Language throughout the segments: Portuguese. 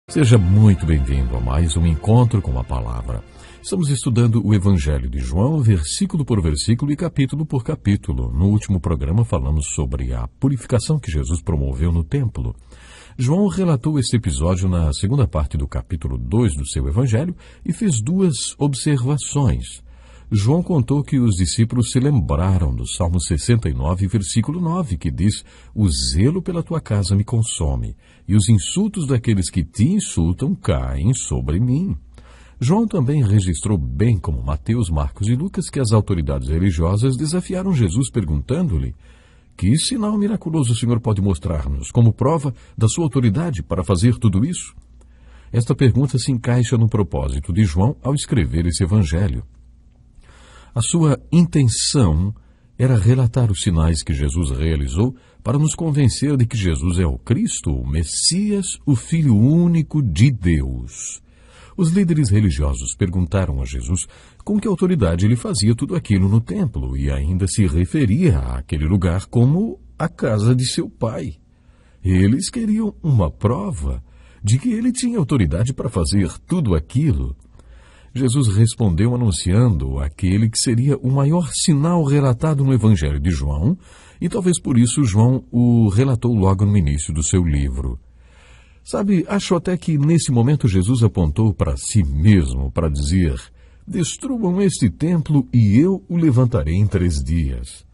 Seja muito bem-vindo a mais um encontro com a palavra. Estamos estudando o Evangelho de João, versículo por versículo e capítulo por capítulo. No último programa falamos sobre a purificação que Jesus promoveu no templo. João relatou este episódio na segunda parte do capítulo 2 do seu Evangelho e fez duas observações. João contou que os discípulos se lembraram do Salmo 69, versículo 9, que diz: "O zelo pela tua casa me consome, e os insultos daqueles que te insultam caem sobre mim." João também registrou, bem como Mateus, Marcos e Lucas, que as autoridades religiosas desafiaram Jesus perguntando-lhe: "Que sinal miraculoso o Senhor pode mostrar-nos como prova da sua autoridade para fazer tudo isso?" Esta pergunta se encaixa no propósito de João ao escrever esse evangelho. A sua intenção era relatar os sinais que Jesus realizou para nos convencer de que Jesus é o Cristo, o Messias, o Filho único de Deus. Os líderes religiosos perguntaram a Jesus com que autoridade ele fazia tudo aquilo no templo e ainda se referia àquele lugar como a casa de seu pai. Eles queriam uma prova de que ele tinha autoridade para fazer tudo aquilo. Jesus respondeu anunciando aquele que seria o maior sinal relatado no Evangelho de João, e talvez por isso João o relatou logo no início do seu livro. Sabe, acho até que nesse momento Jesus apontou para si mesmo para dizer: "Destruam este templo e eu o levantarei em 3 dias."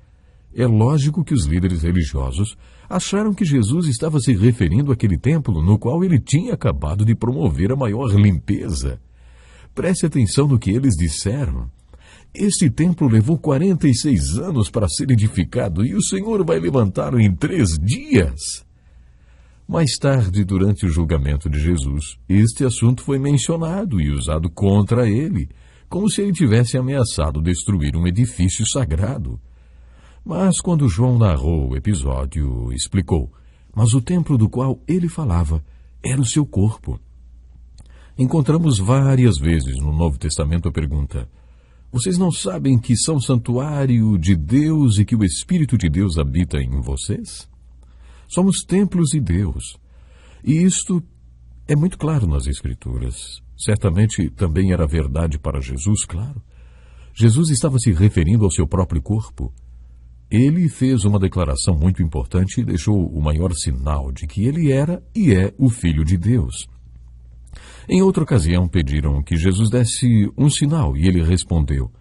É lógico que os líderes religiosos acharam que Jesus estava se referindo àquele templo no qual ele tinha acabado de promover a maior limpeza. Preste atenção no que eles disseram. Este templo levou 46 anos para ser edificado e o Senhor vai levantá-lo em 3 dias. Mais tarde, durante o julgamento de Jesus, este assunto foi mencionado e usado contra ele, como se ele tivesse ameaçado destruir um edifício sagrado. Mas quando João narrou o episódio, explicou: mas o templo do qual ele falava era o seu corpo. Encontramos várias vezes no Novo Testamento a pergunta: vocês não sabem que são santuário de Deus e que o Espírito de Deus habita em vocês? Somos templos de Deus. E isto é muito claro nas Escrituras. Certamente também era verdade para Jesus, claro. Jesus estava se referindo ao seu próprio corpo. Ele fez uma declaração muito importante e deixou o maior sinal de que ele era e é o Filho de Deus. Em outra ocasião, pediram que Jesus desse um sinal e ele respondeu: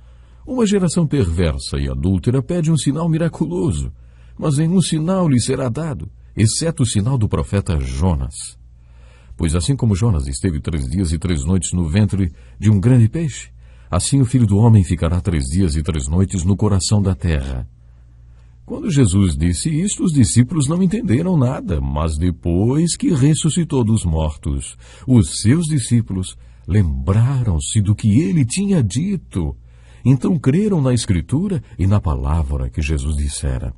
"Uma geração perversa e adúltera pede um sinal miraculoso, mas nenhum sinal lhe será dado, exceto o sinal do profeta Jonas. Pois assim como Jonas esteve 3 dias e 3 noites no ventre de um grande peixe, assim o Filho do Homem ficará 3 dias e 3 noites no coração da terra." Quando Jesus disse isto, os discípulos não entenderam nada, mas depois que ressuscitou dos mortos, os seus discípulos lembraram-se do que ele tinha dito. Então creram na Escritura e na palavra que Jesus dissera.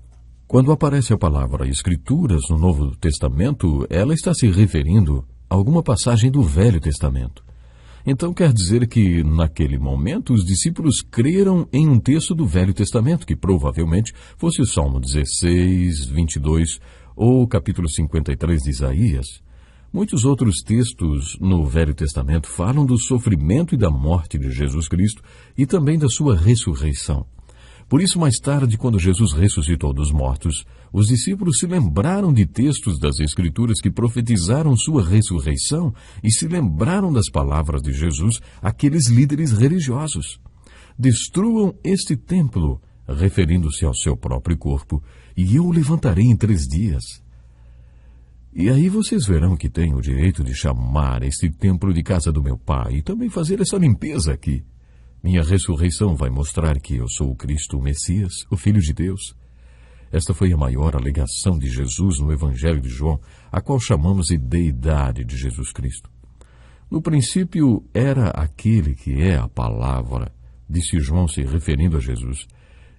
Quando aparece a palavra Escrituras no Novo Testamento, ela está se referindo a alguma passagem do Velho Testamento. Então quer dizer que, naquele momento, os discípulos creram em um texto do Velho Testamento, que provavelmente fosse o Salmo 16, 22 ou capítulo 53 de Isaías. Muitos outros textos no Velho Testamento falam do sofrimento e da morte de Jesus Cristo e também da sua ressurreição. Por isso, mais tarde, quando Jesus ressuscitou dos mortos, os discípulos se lembraram de textos das Escrituras que profetizaram sua ressurreição e se lembraram das palavras de Jesus àqueles líderes religiosos: "Destruam este templo", referindo-se ao seu próprio corpo, "e eu o levantarei em 3 dias." E aí vocês verão que tenho o direito de chamar este templo de casa do meu Pai e também fazer essa limpeza aqui. Minha ressurreição vai mostrar que eu sou o Cristo, o Messias, o Filho de Deus. Esta foi a maior alegação de Jesus no Evangelho de João, a qual chamamos de deidade de Jesus Cristo. No princípio era aquele que é a palavra, disse João se referindo a Jesus.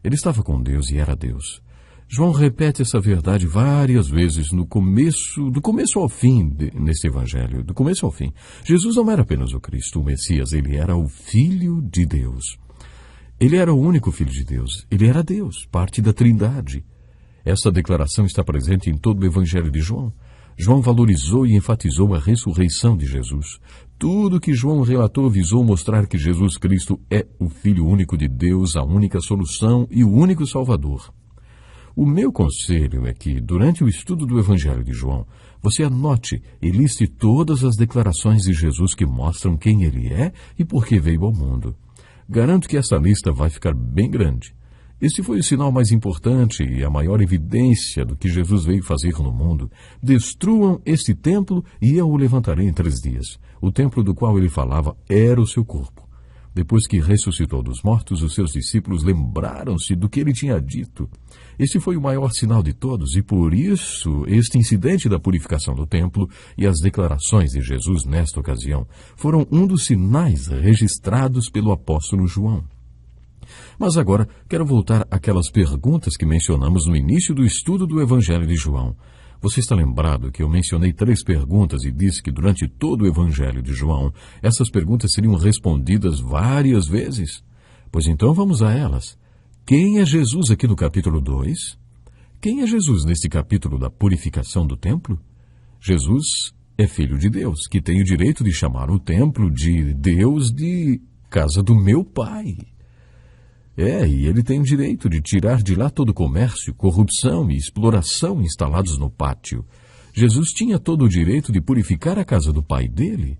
Ele estava com Deus e era Deus. João repete essa verdade várias vezes do começo ao fim neste Evangelho, do começo ao fim. Jesus não era apenas o Cristo, o Messias, ele era o Filho de Deus. Ele era o único Filho de Deus, ele era Deus, parte da Trindade. Essa declaração está presente em todo o Evangelho de João. João valorizou e enfatizou a ressurreição de Jesus. Tudo que João relatou visou mostrar que Jesus Cristo é o Filho único de Deus, a única solução e o único Salvador. O meu conselho é que, durante o estudo do Evangelho de João, você anote e liste todas as declarações de Jesus que mostram quem ele é e por que veio ao mundo. Garanto que essa lista vai ficar bem grande. Este foi o sinal mais importante e a maior evidência do que Jesus veio fazer no mundo. Destruam este templo e eu o levantarei em 3 dias. O templo do qual ele falava era o seu corpo. Depois que ressuscitou dos mortos, os seus discípulos lembraram-se do que ele tinha dito. Este foi o maior sinal de todos e, por isso, este incidente da purificação do templo e as declarações de Jesus nesta ocasião foram um dos sinais registrados pelo apóstolo João. Mas agora quero voltar àquelas perguntas que mencionamos no início do estudo do Evangelho de João. Você está lembrado que eu mencionei 3 perguntas e disse que durante todo o Evangelho de João, essas perguntas seriam respondidas várias vezes? Pois então vamos a elas. Quem é Jesus aqui no capítulo 2? Quem é Jesus neste capítulo da purificação do templo? Jesus é Filho de Deus, que tem o direito de chamar o templo de Deus de casa do meu Pai. E ele tem o direito de tirar de lá todo o comércio, corrupção e exploração instalados no pátio. Jesus tinha todo o direito de purificar a casa do Pai dele.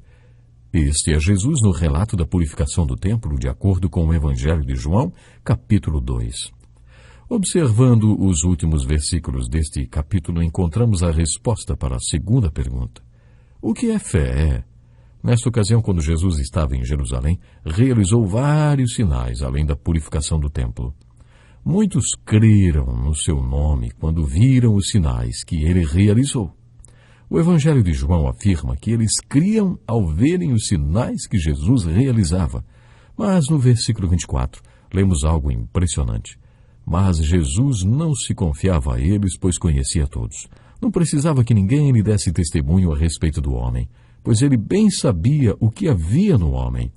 Este é Jesus no relato da purificação do templo, de acordo com o Evangelho de João, capítulo 2. Observando os últimos versículos deste capítulo, encontramos a resposta para a segunda pergunta. O que é fé? Nesta ocasião, quando Jesus estava em Jerusalém, realizou vários sinais, além da purificação do templo. Muitos creram no seu nome quando viram os sinais que ele realizou. O Evangelho de João afirma que eles criam ao verem os sinais que Jesus realizava. Mas no versículo 24, lemos algo impressionante. Mas Jesus não se confiava a eles, pois conhecia todos. Não precisava que ninguém lhe desse testemunho a respeito do homem, pois ele bem sabia o que havia no homem.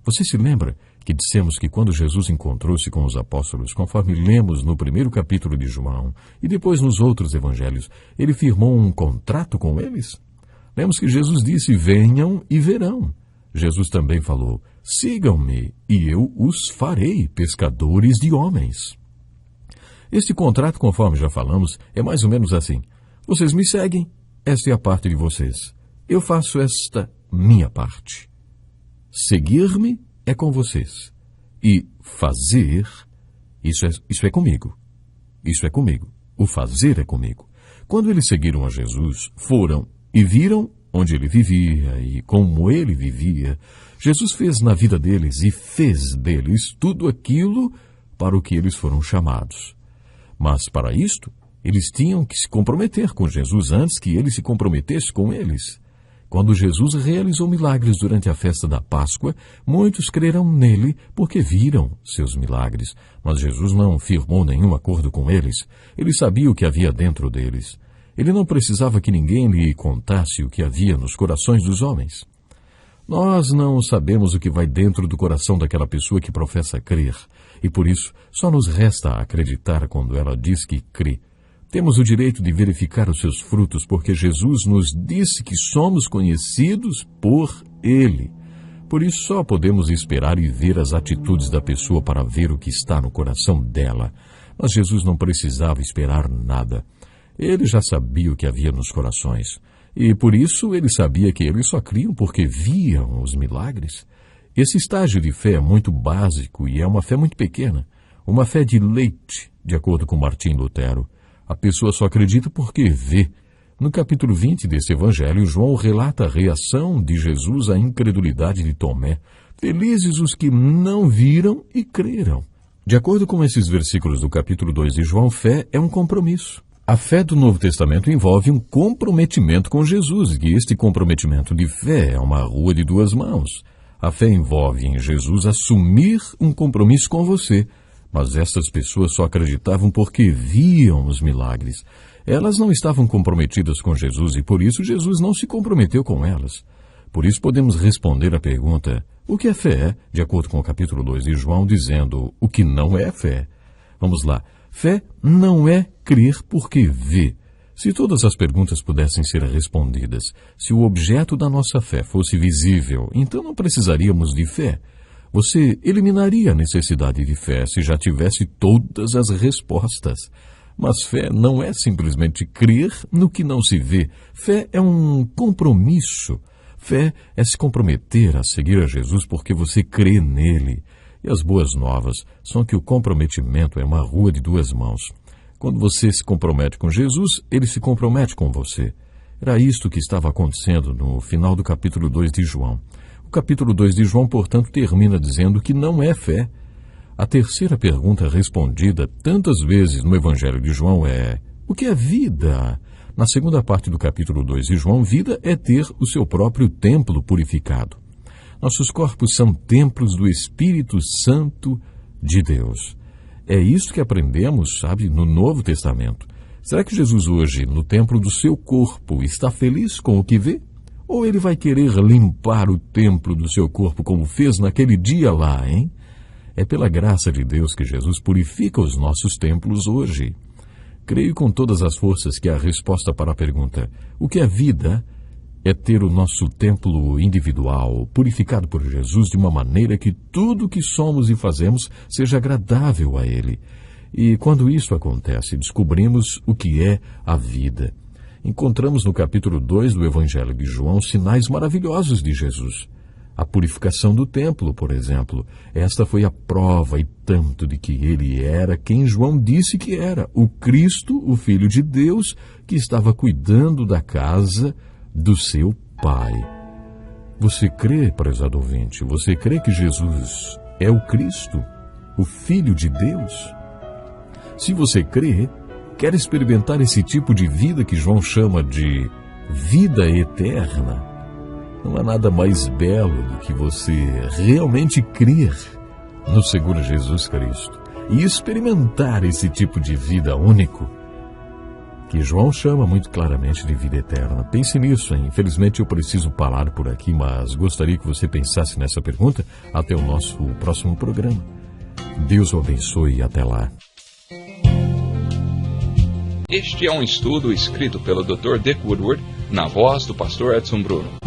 Você se lembra que dissemos que quando Jesus encontrou-se com os apóstolos, conforme lemos no 1º capítulo de João, e depois nos outros evangelhos, ele firmou um contrato com eles? Lemos que Jesus disse, venham e verão. Jesus também falou, sigam-me e eu os farei pescadores de homens. Este contrato, conforme já falamos, é mais ou menos assim. Vocês me seguem, esta é a parte de vocês. Eu faço esta minha parte. Seguir-me é com vocês. E fazer, isso é comigo. Isso é comigo. O fazer é comigo. Quando eles seguiram a Jesus, foram e viram onde ele vivia e como ele vivia. Jesus fez na vida deles e fez deles tudo aquilo para o que eles foram chamados. Mas para isto, eles tinham que se comprometer com Jesus antes que ele se comprometesse com eles. Quando Jesus realizou milagres durante a festa da Páscoa, muitos creram nele porque viram seus milagres. Mas Jesus não firmou nenhum acordo com eles. Ele sabia o que havia dentro deles. Ele não precisava que ninguém lhe contasse o que havia nos corações dos homens. Nós não sabemos o que vai dentro do coração daquela pessoa que professa crer. E por isso, só nos resta acreditar quando ela diz que crê. Temos o direito de verificar os seus frutos, porque Jesus nos disse que somos conhecidos por Ele. Por isso só podemos esperar e ver as atitudes da pessoa para ver o que está no coração dela. Mas Jesus não precisava esperar nada. Ele já sabia o que havia nos corações. E por isso ele sabia que eles só criam porque viam os milagres. Esse estágio de fé é muito básico e é uma fé muito pequena. Uma fé de leite, de acordo com Martim Lutero. A pessoa só acredita porque vê. No capítulo 20 desse evangelho, João relata a reação de Jesus à incredulidade de Tomé. Felizes os que não viram e creram. De acordo com esses versículos do capítulo 2 de João, fé é um compromisso. A fé do Novo Testamento envolve um comprometimento com Jesus, e este comprometimento de fé é uma rua de 2 mãos. A fé envolve em Jesus assumir um compromisso com você. Mas estas pessoas só acreditavam porque viam os milagres. Elas não estavam comprometidas com Jesus e por isso Jesus não se comprometeu com elas. Por isso podemos responder à pergunta, o que é fé? De acordo com o capítulo 2 de João, dizendo o que não é fé. Vamos lá. Fé não é crer porque vê. Se todas as perguntas pudessem ser respondidas, se o objeto da nossa fé fosse visível, então não precisaríamos de fé. Você eliminaria a necessidade de fé se já tivesse todas as respostas. Mas fé não é simplesmente crer no que não se vê. Fé é um compromisso. Fé é se comprometer a seguir a Jesus porque você crê nele. E as boas novas são que o comprometimento é uma rua de duas mãos. Quando você se compromete com Jesus, ele se compromete com você. Era isto que estava acontecendo no final do capítulo 2 de João. O capítulo 2 de João, portanto, termina dizendo que não é fé. A terceira pergunta respondida tantas vezes no Evangelho de João é: o que é vida? Na segunda parte do capítulo 2 de João, vida é ter o seu próprio templo purificado. Nossos corpos são templos do Espírito Santo de Deus. É isso que aprendemos, sabe, no Novo Testamento. Será que Jesus hoje, no templo do seu corpo, está feliz com o que vê? Ou ele vai querer limpar o templo do seu corpo como fez naquele dia lá, hein? É pela graça de Deus que Jesus purifica os nossos templos hoje. Creio com todas as forças que a resposta para a pergunta, o que é vida, é ter o nosso templo individual purificado por Jesus de uma maneira que tudo que somos e fazemos seja agradável a Ele. E quando isso acontece, descobrimos o que é a vida. Encontramos no capítulo 2 do Evangelho de João sinais maravilhosos de Jesus. A purificação do templo, por exemplo. Esta foi a prova e tanto de que ele era quem João disse que era, o Cristo, o Filho de Deus, que estava cuidando da casa do seu Pai. Você crê, prezado ouvinte, você crê que Jesus é o Cristo, o Filho de Deus? Se você crê, quer experimentar esse tipo de vida que João chama de vida eterna, não há nada mais belo do que você realmente crer no Senhor Jesus Cristo e experimentar esse tipo de vida único que João chama muito claramente de vida eterna. Pense nisso, hein? Infelizmente eu preciso parar por aqui, mas gostaria que você pensasse nessa pergunta até o nosso próximo programa. Deus o abençoe e até lá. Este é um estudo escrito pelo Dr. Dick Woodward, na voz do pastor Edson Bruno.